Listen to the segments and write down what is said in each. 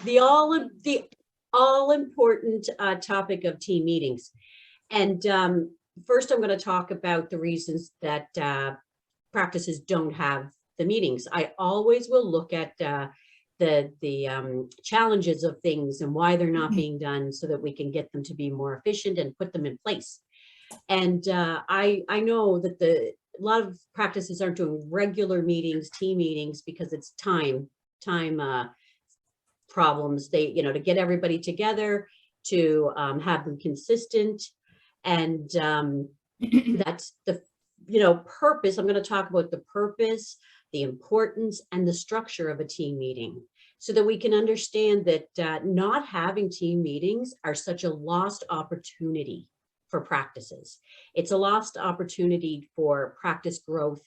the all important topic of team meetings. And first, I'm going to talk about the reasons that practices don't have the meetings. I always will look at the challenges of things and why they're not being done, so that we can get them to be more efficient and put them in place. And I know that a lot of practices aren't doing regular meetings, team meetings, because it's time problems. They, to get everybody together, to have them consistent. And that's the, purpose. I'm going to talk about the purpose, the importance, and the structure of a team meeting, so that we can understand that not having team meetings are such a lost opportunity for practices. It's a lost opportunity for practice growth,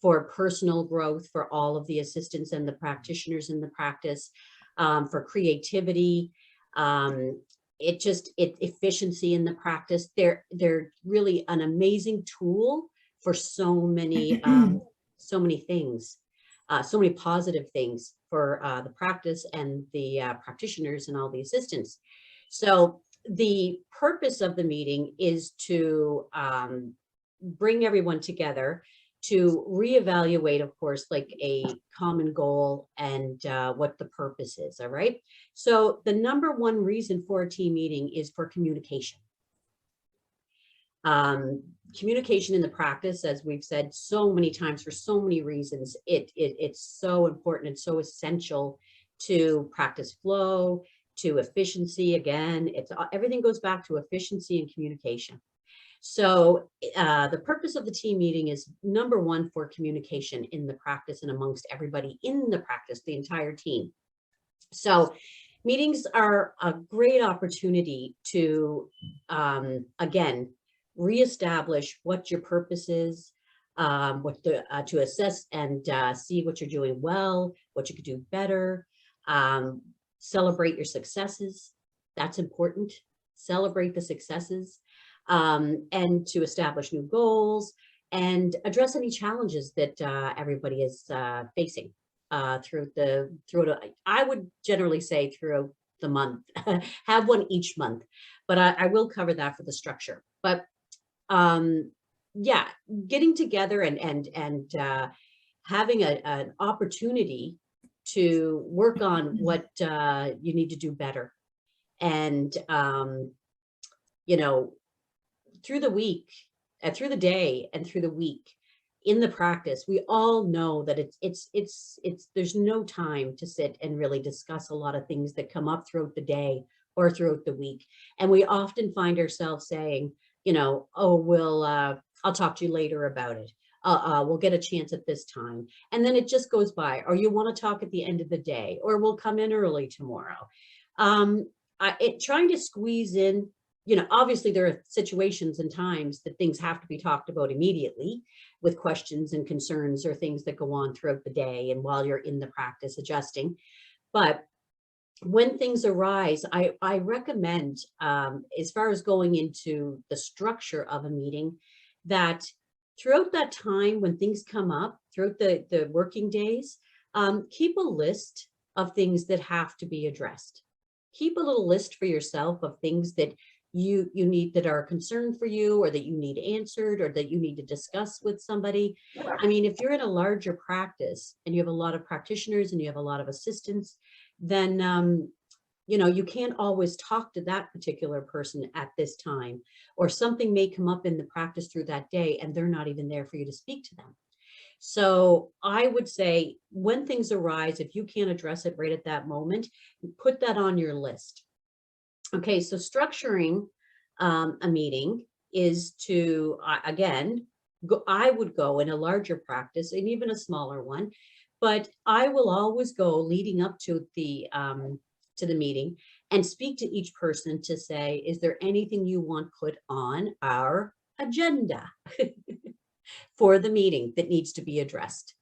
for personal growth, for all of the assistants and the practitioners in the practice, for creativity, efficiency in the practice. They're really an amazing tool for so many things, so many positive things for the practice and the practitioners and all the assistants. So the purpose of the meeting is to bring everyone together, to reevaluate, of course, like a common goal and what the purpose is. All right. So the number one reason for a team meeting is for communication. Communication in the practice, as we've said so many times, for so many reasons, it's so important and so essential to practice flow, to efficiency. Again, everything goes back to efficiency and communication. So the purpose of the team meeting is, number one, for communication in the practice and amongst everybody in the practice, the entire team. So meetings are a great opportunity to, again, reestablish what your purpose is, to assess and see what you're doing well, what you could do better, celebrate your successes. That's important. Celebrate the successes. And to establish new goals and address any challenges that everybody is facing throughout. I would generally say throughout the month. Have one each month, but I will cover that for the structure. But yeah, getting together and having an opportunity to work on what you need to do better, and through the week, through the day, and through the week in the practice, we all know that it's there's no time to sit and really discuss a lot of things that come up throughout the day or throughout the week. And we often find ourselves saying, oh, I'll talk to you later about it. We'll get a chance at this time. And then it just goes by, or you want to talk at the end of the day, or we'll come in early tomorrow. Trying to squeeze in, obviously there are situations and times that things have to be talked about immediately, with questions and concerns or things that go on throughout the day and while you're in the practice adjusting. But when things arise, I recommend, as far as going into the structure of a meeting, that throughout that time when things come up, throughout the working days, keep a list of things that have to be addressed. Keep a little list for yourself of things that you need, that are a concern for you, or that you need answered, or that you need to discuss with somebody. I mean, if you're in a larger practice and you have a lot of practitioners and you have a lot of assistants, then you can't always talk to that particular person at this time, or something may come up in the practice through that day and they're not even there for you to speak to them. So I would say, when things arise, if you can't address it right at that moment, put that on your list. Okay, so structuring a meeting is to, again, I would go in a larger practice and even a smaller one, but I will always go leading up to the meeting and speak to each person to say, is there anything you want put on our agenda for the meeting that needs to be addressed?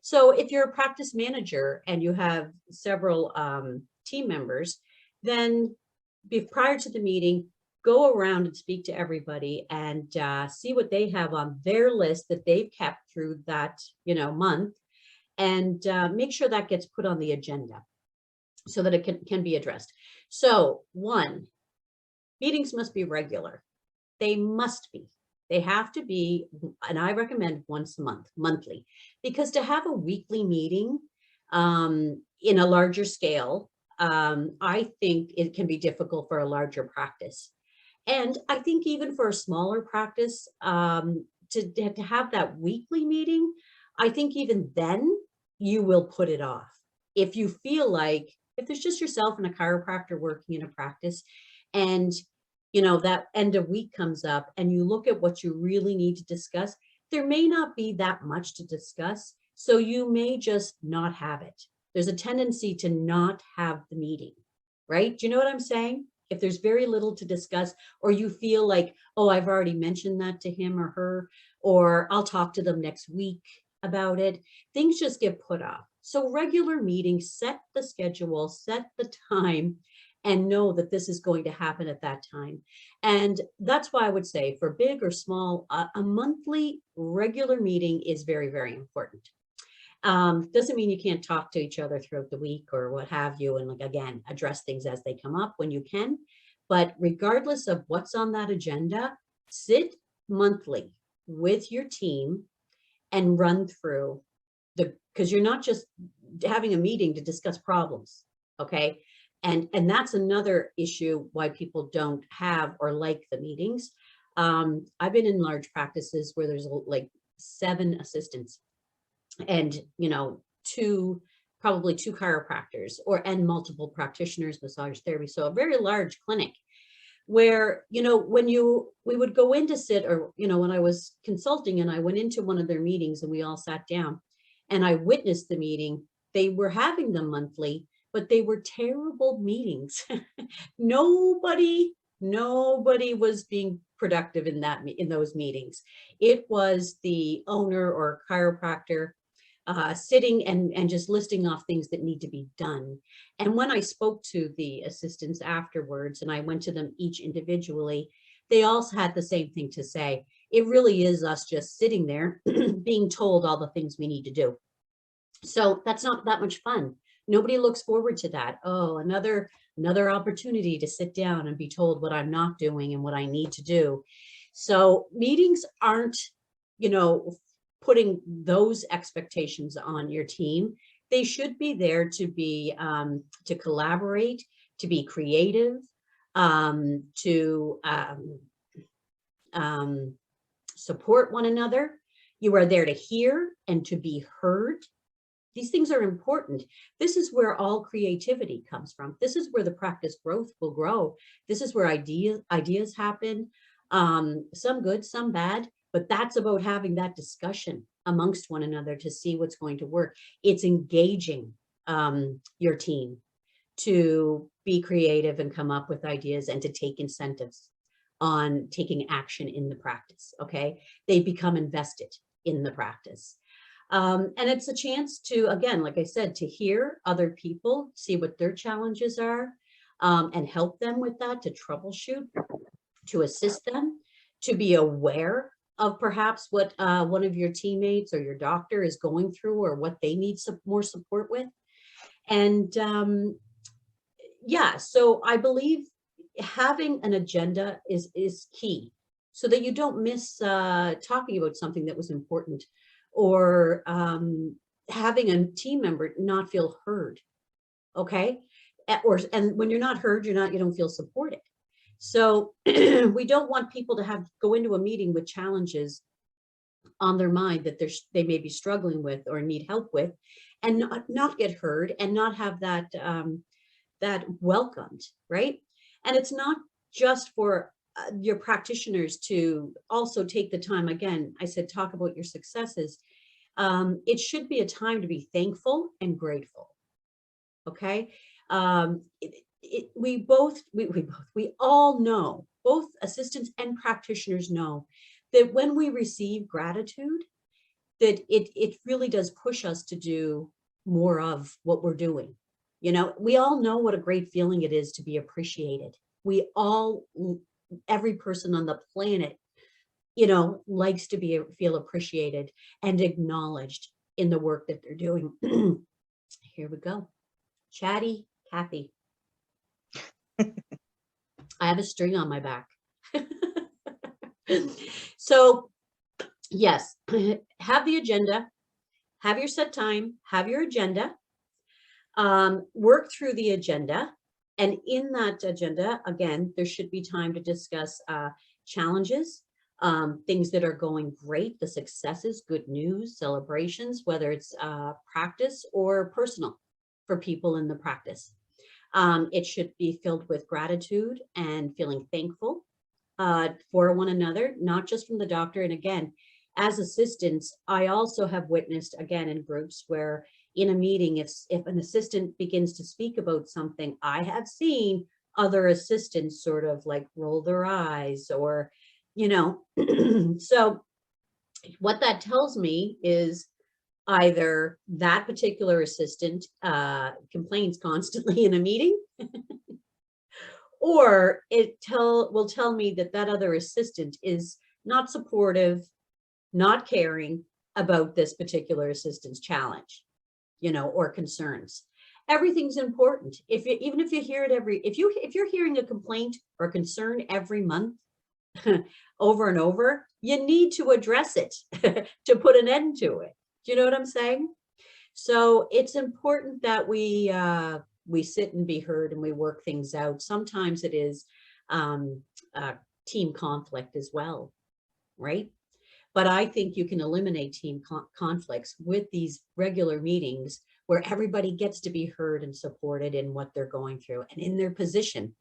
So if you're a practice manager and you have several team members, then prior to the meeting, go around and speak to everybody and see what they have on their list that they've kept through that month, and make sure that gets put on the agenda. so that it can be addressed. So one, meetings must be regular. They must be. They have to be, and I recommend once a month, monthly, because to have a weekly meeting in a larger scale, I think it can be difficult for a larger practice. And I think even for a smaller practice, to have that weekly meeting, I think even then you will put it off. If you feel like, if there's just yourself and a chiropractor working in a practice, and that end of week comes up and you look at what you really need to discuss, there may not be that much to discuss. So you may just not have it. There's a tendency to not have the meeting, right? Do you know what I'm saying? If there's very little to discuss, or you feel like, oh, I've already mentioned that to him or her, or I'll talk to them next week about it, things just get put off. So regular meetings, set the schedule, set the time, and know that this is going to happen at that time. And that's why I would say for big or small, a monthly regular meeting is very, very important. Doesn't mean you can't talk to each other throughout the week or what have you, and like, again, address things as they come up when you can. But regardless of what's on that agenda, sit monthly with your team and run through because you're not just having a meeting to discuss problems, okay? And that's another issue why people don't have or like the meetings. I've been in large practices where there's like 7 assistants and probably two chiropractors and multiple practitioners, massage therapy. So a very large clinic where, when we would go in to sit, or, when I was consulting and I went into one of their meetings and we all sat down and I witnessed the meeting, they were having them monthly, but they were terrible meetings. Nobody was being productive in those meetings. It was the owner or chiropractor sitting and just listing off things that need to be done. And when I spoke to the assistants afterwards, and I went to them each individually, they also had the same thing to say. It really is us just sitting there being told all the things we need to do. So that's not that much fun. Nobody looks forward to that. Oh, another opportunity to sit down and be told what I'm not doing and what I need to do. So meetings aren't, putting those expectations on your team. They should be there to be to collaborate, to be creative, to support one another. You are there to hear and to be heard. These things are important. This is where all creativity comes from. This is where the practice growth will grow. This is where ideas happen, some good, some bad. But that's about having that discussion amongst one another to see what's going to work. It's engaging your team to be creative and come up with ideas and to take incentives on taking action in the practice, okay? They become invested in the practice. And it's a chance to, again, like I said, to hear other people, see what their challenges are, and help them with that, to troubleshoot, to assist them, to be aware of perhaps what one of your teammates or your doctor is going through or what they need some more support with. And yeah, so I believe having an agenda is key so that you don't miss talking about something that was important, or having a team member not feel heard, okay? And when you're not heard, you don't feel supported. So we don't want people to go into a meeting with challenges on their mind that they may be struggling with or need help with, and not get heard and not have that that welcomed, right? And it's not just for your practitioners to also take the time. Again, I said, talk about your successes. It should be a time to be thankful and grateful. Okay. We all know, both assistants and practitioners know, that when we receive gratitude, that it really does push us to do more of what we're doing. We all know what a great feeling it is to be appreciated. Every person on the planet, likes to feel appreciated and acknowledged in the work that they're doing. Here we go. Chatty Kathy, I have a string on my back. So yes, have the agenda, have your set time, have your agenda, work through the agenda. And in that agenda, again, there should be time to discuss challenges, things that are going great, the successes, good news, celebrations, whether it's practice or personal for people in the practice. It should be filled with gratitude and feeling thankful for one another, not just from the doctor. And again, as assistants, I also have witnessed, again, in groups where in a meeting, if an assistant begins to speak about something, I have seen other assistants sort of like roll their eyes or, you know, so what that tells me is either that particular assistant complains constantly in a meeting, or it will tell me that that other assistant is not supportive, not caring about this particular assistant's challenge, you know, or concerns. Everything's important. Even if you hear it if you're hearing a complaint or concern every month over and over, you need to address it to put an end to it. Do you know what I'm saying? So it's important that we sit and be heard and we work things out. Sometimes it is team conflict as well, right? But I think you can eliminate team conflicts with these regular meetings where everybody gets to be heard and supported in what they're going through and in their position.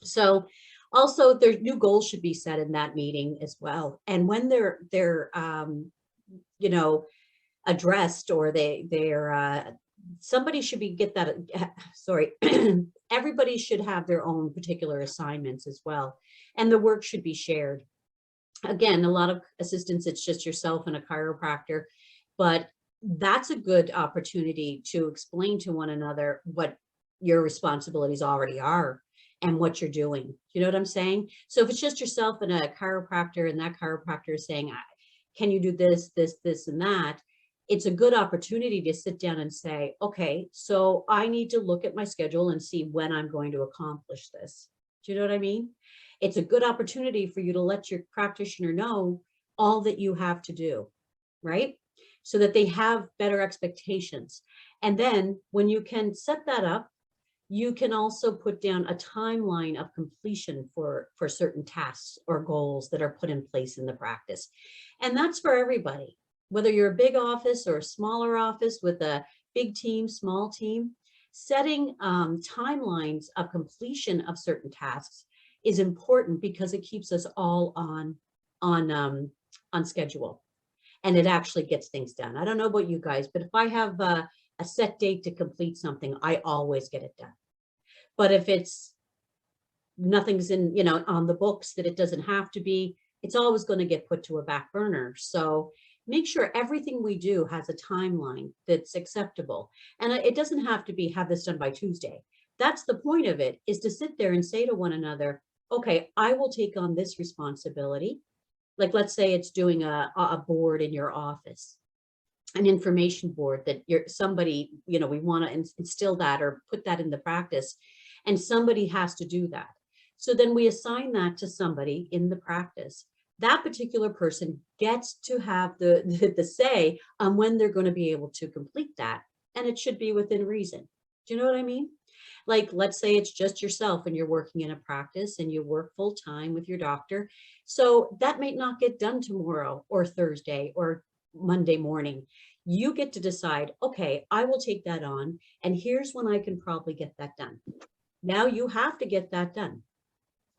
So also their new goals should be set in that meeting as well. And when they're you know, addressed, or they're somebody should get that, sorry, everybody should have their own particular assignments as well. And the work should be shared. Again, a lot of assistants, it's just yourself and a chiropractor, but that's a good opportunity to explain to one another what your responsibilities already are and what you're doing. You know what I'm saying? So if it's just yourself and a chiropractor, and that chiropractor is saying, can you do this, this, and that? It's a good opportunity to sit down and say, okay, so I need to look at my schedule and see when I'm going to accomplish this. Do you know what I mean? It's a good opportunity for you to let your practitioner know all that you have to do, right? So that they have better expectations. And then when you can set that up, you can also put down a timeline of completion for certain tasks or goals that are put in place in the practice. And that's for everybody, whether you're a big office or a smaller office with a big team, small team. Setting timelines of completion of certain tasks is important because it keeps us all on schedule, and it actually gets things done. I don't know about you guys, but if I have a set date to complete something, I always get it done. But if it's nothing's in, you know, on the books that it doesn't have to be, it's always going to get put to a back burner. So make sure everything we do has a timeline that's acceptable. And it doesn't have to be have this done by Tuesday. That's the point of it, is to sit there and say to one another, okay, I will take on this responsibility. Like, let's say it's doing a board in your office, an information board that you're somebody, you know, we want to instill that or put that in the practice, and somebody has to do that. So then we assign that to somebody in the practice. That particular person gets to have the say on when they're going to be able to complete that. And it should be within reason. Do you know what I mean? Like, let's say it's just yourself and you're working in a practice and you work full time with your doctor. So that may not get done tomorrow or Thursday or Monday morning. You get to decide, okay, I will take that on, and here's when I can probably get that done. Now you have to get that done.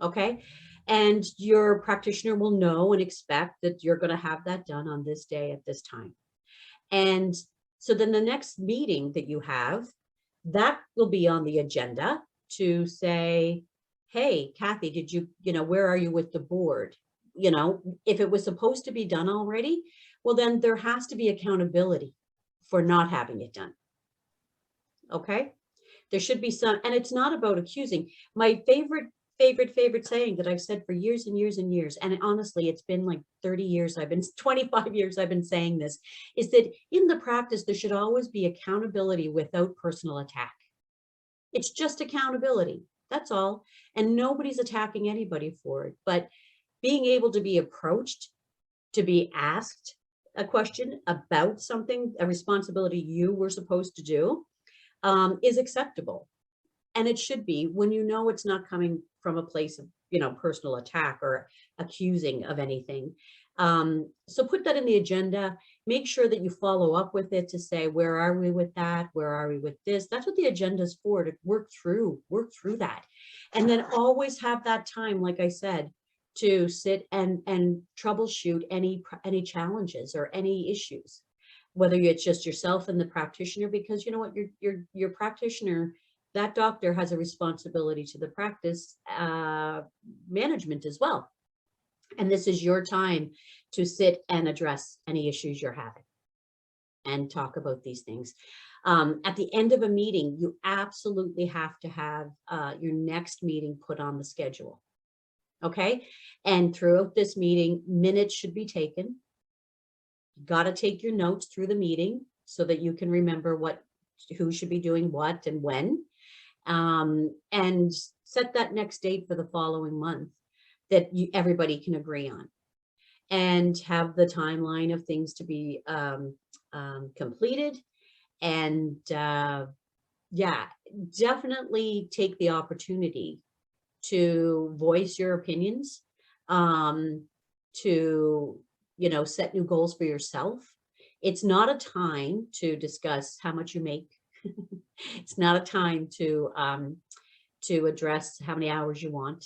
Okay. And your practitioner will know and expect that you're going to have that done on this day at this time. And so then the next meeting that you have, that will be on the agenda to say, hey, Kathy, did you, where are you with the board? If it was supposed to be done already, well, then there has to be accountability for not having it done. Okay. There should be some, and it's not about accusing. My favorite saying that I've said for years and years and years, and honestly, it's been like 30 years, 25 years I've been saying this, is that in the practice, there should always be accountability without personal attack. It's just accountability. That's all. And nobody's attacking anybody for it. But being able to be approached, to be asked a question about something, a responsibility you were supposed to do, is acceptable. And it should be when you know it's not coming from a place of, personal attack or accusing of anything. So put that in the agenda. Make sure that you follow up with it to say, where are we with that? Where are we with this? That's what the agenda is for, to work through that. And then always have that time, like I said, to sit and troubleshoot any challenges or any issues, whether it's just yourself and the practitioner, because you know what, your practitioner, that doctor has a responsibility to the practice management as well. And this is your time to sit and address any issues you're having and talk about these things. At the end of a meeting, you absolutely have to have your next meeting put on the schedule. Okay. And throughout this meeting, minutes should be taken. You got to take your notes through the meeting so that you can remember who should be doing what and when. And set that next date for the following month that everybody can agree on, and have the timeline of things to be completed. And yeah, definitely take the opportunity to voice your opinions, to, set new goals for yourself. It's not a time to discuss how much you make. It's not a time to address how many hours you want.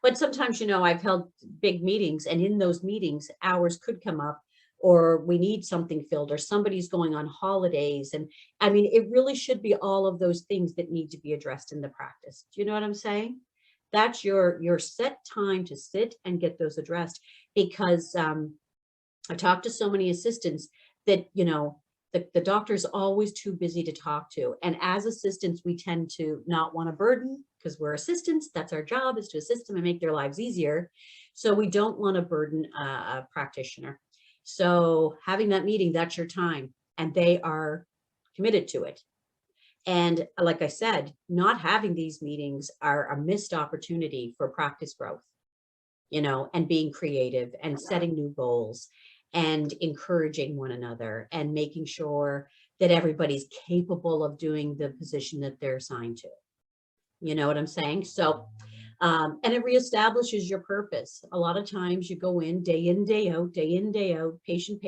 But sometimes, I've held big meetings, and in those meetings, hours could come up, or we need something filled, or somebody's going on holidays. And I mean, it really should be all of those things that need to be addressed in the practice. Do you know what I'm saying? That's your set time to sit and get those addressed. Because I talked to so many assistants that, the doctor's always too busy to talk to. And as assistants, we tend to not want to burden, because we're assistants. That's our job, is to assist them and make their lives easier. So we don't want to burden a practitioner. So having that meeting, that's your time, and they are committed to it. And like I said, not having these meetings are a missed opportunity for practice growth, and being creative and setting new goals and encouraging one another and making sure that everybody's capable of doing the position that they're assigned to. You know what I'm saying? So, and it reestablishes your purpose. A lot of times you go in, day out, patient,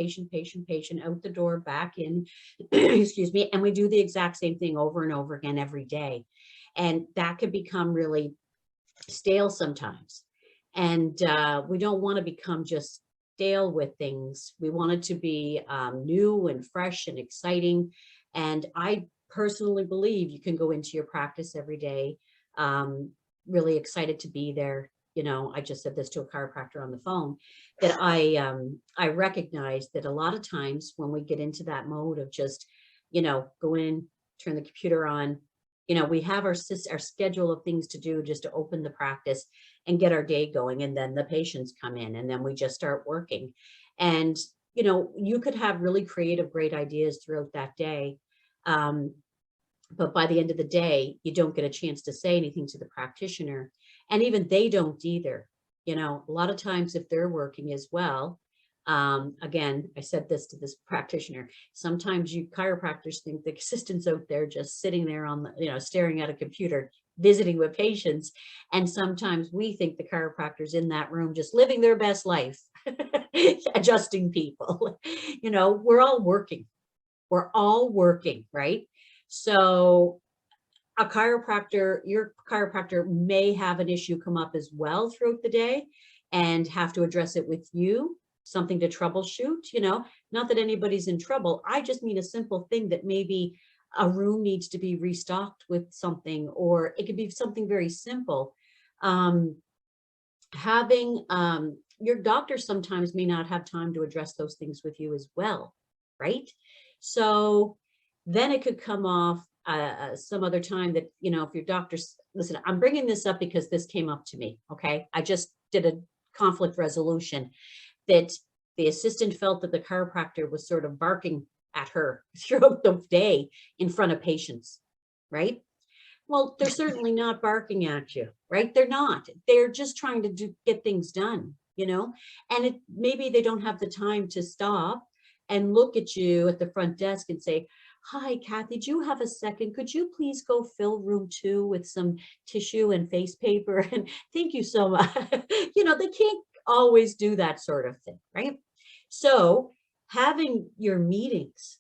out the door, back in, excuse me, and we do the exact same thing over and over again every day. And that could become really stale sometimes. And we don't want to become just stale with things. We want it to be new and fresh and exciting. And I personally believe you can go into your practice every day really excited to be there. I just said this to a chiropractor on the phone, that I recognize that a lot of times when we get into that mode of just, go in, turn the computer on, we have our schedule of things to do just to open the practice and get our day going. And then the patients come in, and then we just start working. And, you could have really creative, great ideas throughout that day. But by the end of the day, you don't get a chance to say anything to the practitioner. And even they don't either. A lot of times if they're working as well, again, I said this to this practitioner, sometimes you chiropractors think the assistants out there just sitting there on the, staring at a computer, visiting with patients. And sometimes we think the chiropractors in that room just living their best life, adjusting people. We're all working. We're all working, right? So your chiropractor may have an issue come up as well throughout the day and have to address it with you, something to troubleshoot, not that anybody's in trouble. I just mean a simple thing that maybe a room needs to be restocked with something, or it could be something very simple. Having your doctor sometimes may not have time to address those things with you as well, right? So then it could come off some other time that, if your doctor's, listen, I'm bringing this up because this came up to me, okay? I just did a conflict resolution that the assistant felt that the chiropractor was sort of barking at her throughout the day in front of patients, right? Well, they're certainly not barking at you, right? They're not. They're just trying to get things done, you know? And maybe they don't have the time to stop and look at you at the front desk and say, "Hi, Kathy, do you have a second? Could you please go fill room 2 with some tissue and face paper? And thank you so much." You know, they can't always do that sort of thing, right? So having your meetings,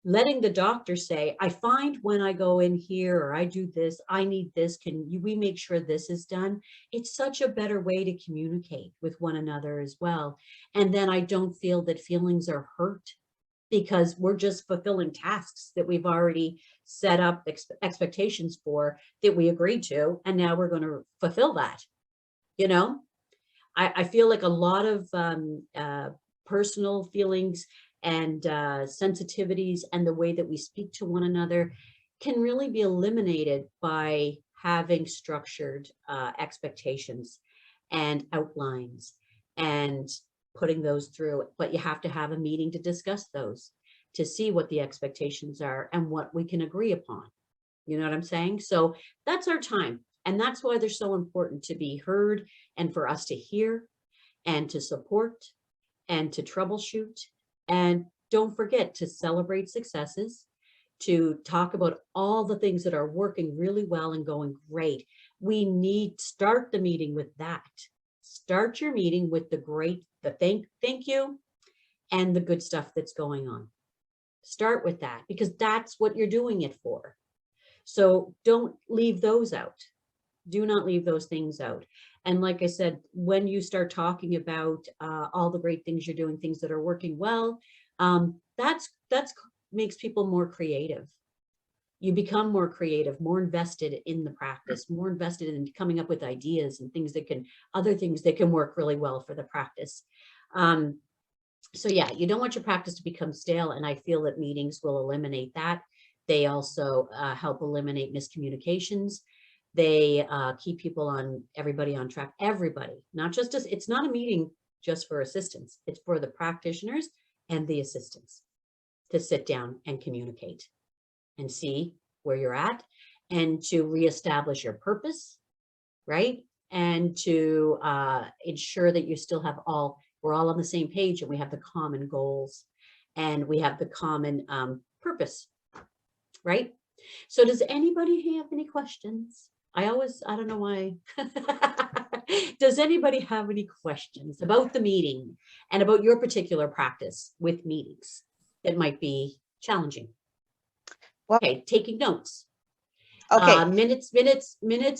letting the doctor say, "I find when I go in here or I do this, I need this. We make sure this is done?" It's such a better way to communicate with one another as well. And then I don't feel that feelings are hurt because we're just fulfilling tasks that we've already set up expectations for, that we agreed to, and now we're going to fulfill that. You know, I feel like a lot of personal feelings and sensitivities and the way that we speak to one another can really be eliminated by having structured expectations and outlines and putting those through. But you have to have a meeting to discuss those, to see what the expectations are and what we can agree upon. You know what I'm saying? So that's our time. And that's why they're so important, to be heard and for us to hear and to support and to troubleshoot. And don't forget to celebrate successes, to talk about all the things that are working really well and going great. We need, start the meeting with that. Start your meeting with the thank you and the good stuff that's going on. Start with that, because that's what you're doing it for. So don't leave those out. Do not leave those things out. And like I said, when you start talking about all the great things you're doing, things that are working well, that's makes people more creative. You become more creative, more invested in the practice, more invested in coming up with ideas and other things that can work really well for the practice. So yeah, you don't want your practice to become stale. And I feel that meetings will eliminate that. They also help eliminate miscommunications. They keep everybody on track, everybody, not just us. It's not a meeting just for assistants. It's for the practitioners and the assistants to sit down and communicate and see where you're at, and to reestablish your purpose, right? And to ensure that you still have we're all on the same page, and we have the common goals and we have the common purpose, right? So does anybody have any questions? I don't know why. Does anybody have any questions about the meeting and about your particular practice with meetings that might be challenging? Well, Okay, taking notes. okay. Minutes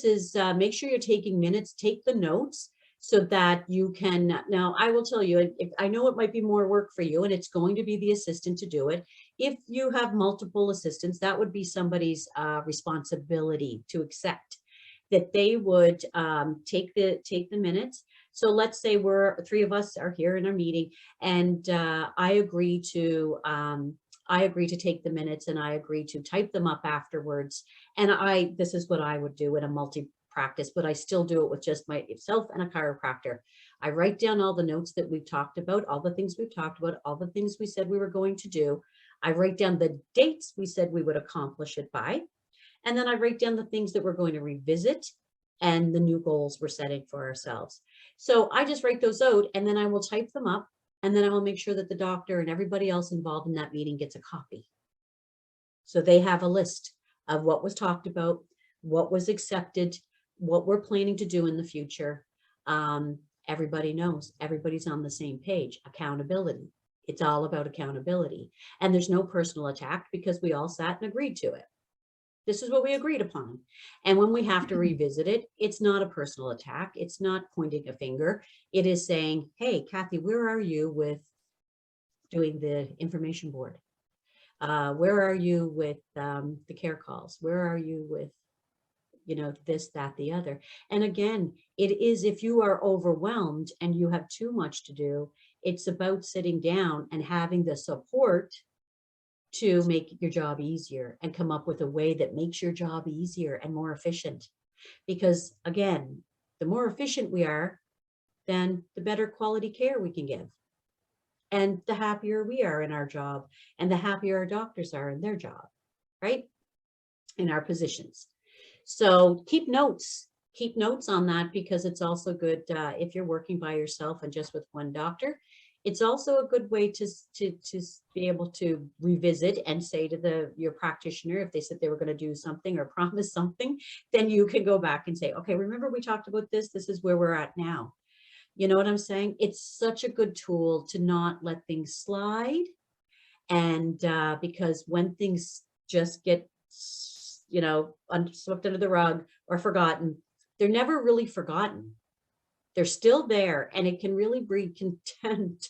is, make sure you're taking minutes, take the notes so that you can, now I will tell you, I know it might be more work for you, and it's going to be the assistant to do it. If you have multiple assistants, that would be somebody's responsibility to accept that they would take the minutes. So let's say three of us are here in our meeting, and I agree to take the minutes, and I agree to type them up afterwards. And this is what I would do in a multi-practice, but I still do it with just myself and a chiropractor. I write down all the notes that we've talked about, all the things we've talked about, all the things we said we were going to do. I write down the dates we said we would accomplish it by. And then I write down the things that we're going to revisit and the new goals we're setting for ourselves. So I just write those out, and then I will type them up, and then I will make sure that the doctor and everybody else involved in that meeting gets a copy. So they have a list of what was talked about, what was accepted, what we're planning to do in the future. Everybody knows, everybody's on the same page. Accountability. It's all about accountability. And there's no personal attack, because we all sat and agreed to it. This is what we agreed upon. And when we have to revisit it, it's not a personal attack. It's not pointing a finger. It is saying, "Hey, Kathy, where are you with doing the information board? Where are you with the care calls? Where are you with, this, that, the other?" And again, it is, if you are overwhelmed and you have too much to do, it's about sitting down and having the support to make your job easier and come up with a way that makes your job easier and more efficient. Because again, the more efficient we are, then the better quality care we can give. And the happier we are in our job, and the happier our doctors are in their job, right? In our positions. So keep notes on that, because it's also good if you're working by yourself and just with one doctor. It's also a good way to be able to revisit and say to your practitioner, if they said they were going to do something or promise something, then you can go back and say, okay, remember we talked about this? This is where we're at now. You know what I'm saying? It's such a good tool to not let things slide. And because when things just get, swept under the rug or forgotten, they're never really forgotten. They're still there, and it can really breed contempt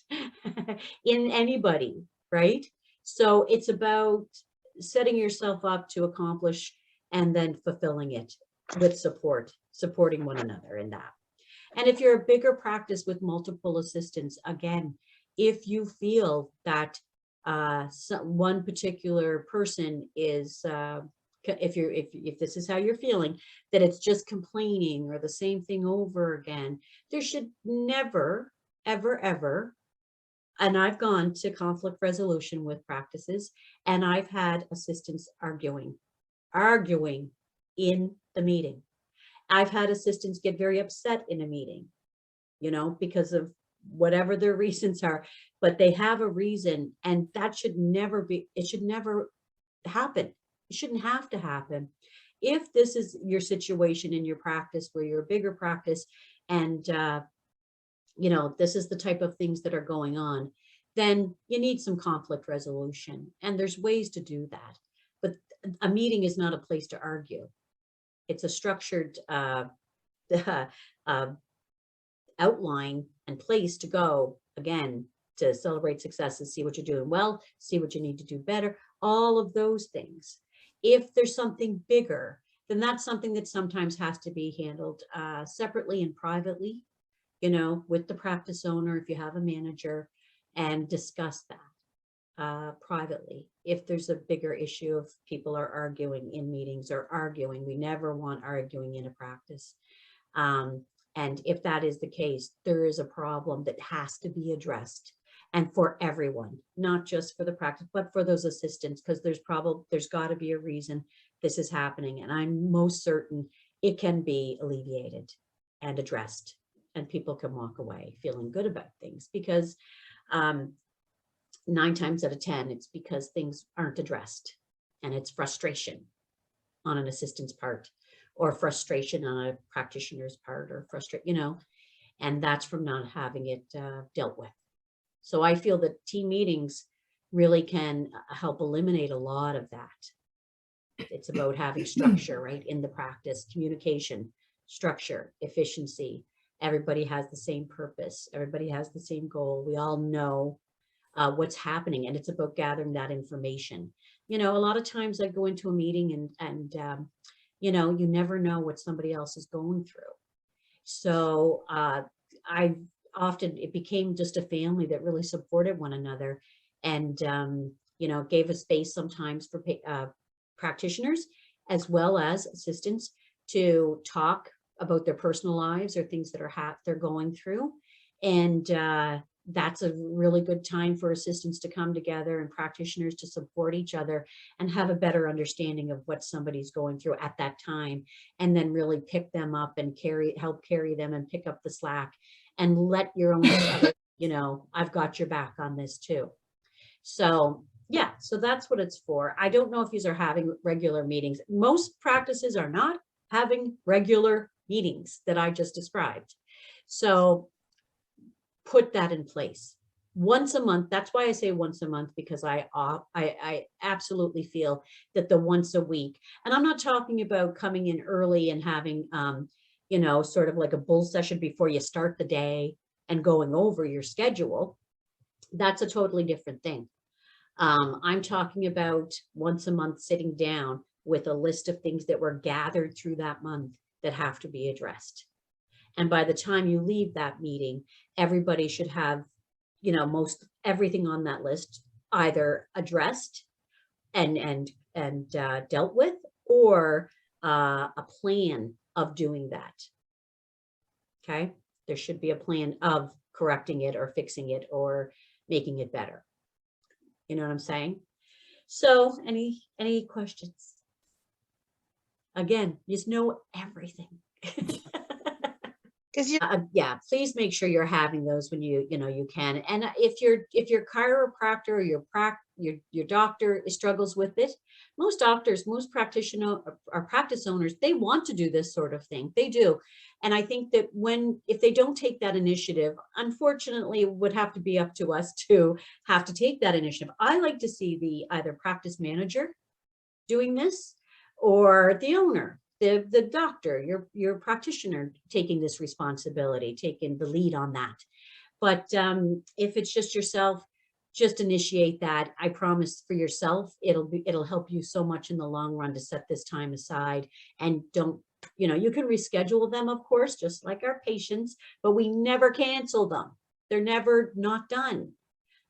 in anybody, right? So it's about setting yourself up to accomplish and then fulfilling it with supporting one another in that. And if you're a bigger practice with multiple assistants, again, if you feel that one particular person is, if this is how you're feeling, that it's just complaining or the same thing over again, there should never, ever, ever, and I've gone to conflict resolution with practices, and I've had assistants arguing in the meeting. I've had assistants get very upset in a meeting, because of whatever their reasons are, but they have a reason, and that should never happen. It shouldn't have to happen. If this is your situation in your practice where you're a bigger practice and, this is the type of things that are going on, then you need some conflict resolution, and there's ways to do that. But a meeting is not a place to argue. It's a structured outline and place to go, again, to celebrate successes, see what you're doing well, see what you need to do better, all of those things. If there's something bigger, then that's something that sometimes has to be handled separately and privately, with the practice owner, if you have a manager, and discuss that privately. If there's a bigger issue of people are arguing in meetings or arguing, we never want arguing in a practice. And if that is the case, there is a problem that has to be addressed, and for everyone, not just for the practice, but for those assistants, because there's got to be a reason this is happening. And I'm most certain it can be alleviated and addressed, and people can walk away feeling good about things, because 9 times out of 10, it's because things aren't addressed, and it's frustration on an assistant's part, or frustration on a practitioner's part, or and that's from not having it dealt with. So I feel that team meetings really can help eliminate a lot of that. It's about having structure, right, in the practice, communication, structure, efficiency. Everybody has the same purpose. Everybody has the same goal. We all know what's happening, and it's about gathering that information. A lot of times I go into a meeting and you never know what somebody else is going through. So it became just a family that really supported one another, and gave a space sometimes for practitioners as well as assistants to talk about their personal lives or things that they're going through. And that's a really good time for assistants to come together and practitioners to support each other and have a better understanding of what somebody's going through at that time, and then really pick them up and help carry them and pick up the slack, and let your own other, I've got your back on this too. So yeah, so that's what it's for. I don't know if these are having regular meetings. Most practices are not having regular meetings that I just described. So put that in place once a month. That's why I say once a month, because I absolutely feel that the once a week, and I'm not talking about coming in early and having, sort of like a bull session before you start the day and going over your schedule. That's a totally different thing. I'm talking about once a month sitting down with a list of things that were gathered through that month that have to be addressed. And by the time you leave that meeting, everybody should have, most everything on that list either addressed and dealt with, or a plan of doing that. Okay, there should be a plan of correcting it or fixing it or making it better. You know what I'm saying? So any questions? again, just know everything. Because you, Yeah, please make sure you're having those when you know you can. And if your chiropractor or your doctor struggles with it, most doctors, most practitioner or practice owners, they want to do this sort of thing. They do. And I think that if they don't take that initiative, unfortunately, it would have to be up to us to have to take that initiative. I like to see the either practice manager doing this or the owner, the doctor, your practitioner taking this responsibility, taking the lead on that. But if it's just yourself, just initiate that. I promise for yourself, it'll help you so much in the long run to set this time aside. And don't, you can reschedule them, of course, just like our patients, but we never cancel them. They're never not done,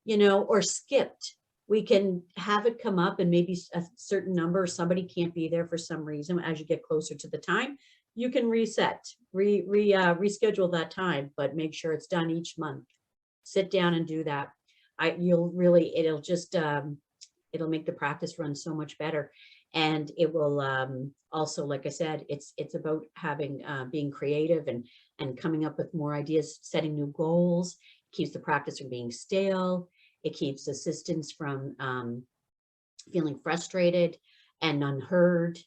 or skipped. We can have it come up and maybe a certain number, somebody can't be there for some reason. As you get closer to the time, you can reschedule that time, but make sure it's done each month. Sit down and do that. It'll just, it'll make the practice run so much better. And it will also, like I said, it's about having, being creative and coming up with more ideas, setting new goals, keeps the practice from being stale. It keeps assistants from feeling frustrated and unheard.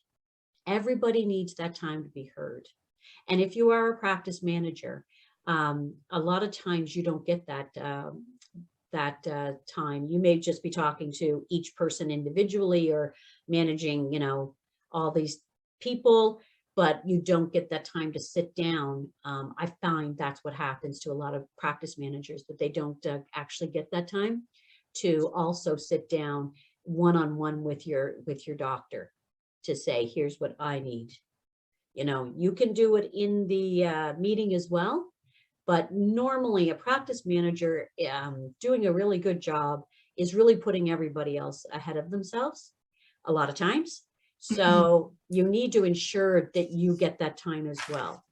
Everybody needs that time to be heard. And if you are a practice manager, a lot of times you don't get that time. You may just be talking to each person individually or managing, all these people, but you don't get that time to sit down. I find that's what happens to a lot of practice managers, that they don't actually get that time to also sit down one-on-one with your doctor to say, here's what I need. You can do it in the meeting as well, but normally a practice manager doing a really good job is really putting everybody else ahead of themselves a lot of times. So you need to ensure that you get that time as well.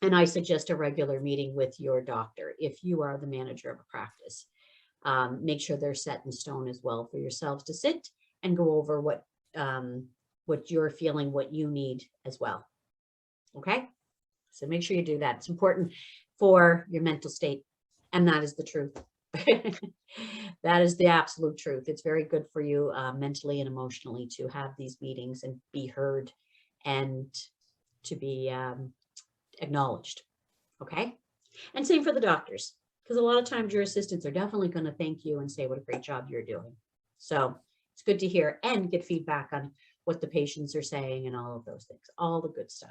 And I suggest a regular meeting with your doctor if you are the manager of a practice. Make sure they're set in stone as well for yourselves to sit and go over what you're feeling, what you need as well. Okay, so make sure you do that. It's important for your mental state, and that is the truth. That is the absolute truth. It's very good for you mentally and emotionally to have these meetings and be heard and to be acknowledged. Okay, and same for the doctors, because a lot of times your assistants are definitely going to thank you and say what a great job you're doing. So it's good to hear and get feedback on what the patients are saying and all of those things, all the good stuff.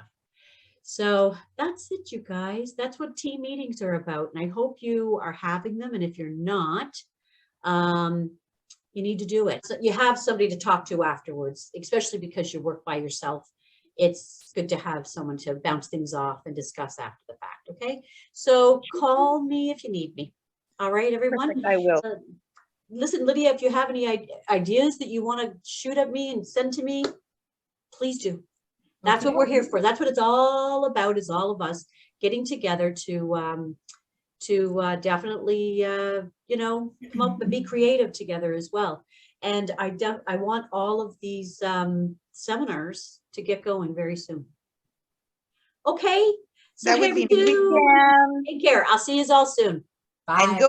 So that's it, you guys. That's what team meetings are about. And I hope you are having them. And if you're not, you need to do it. So you have somebody to talk to afterwards, especially because you work by yourself. It's good to have someone to bounce things off and discuss after the fact. Okay. So call me if you need me. All right, everyone. perfect, I will. Listen, Lydia, if you have any ideas that you want to shoot at me and send to me, please do. That's what we're here for. That's what it's all about, is all of us getting together to definitely, come up and be creative together as well. And I want all of these seminars to get going very soon. Okay. So That here would we be do. amazing. Take care. I'll see you all soon. Bye. And go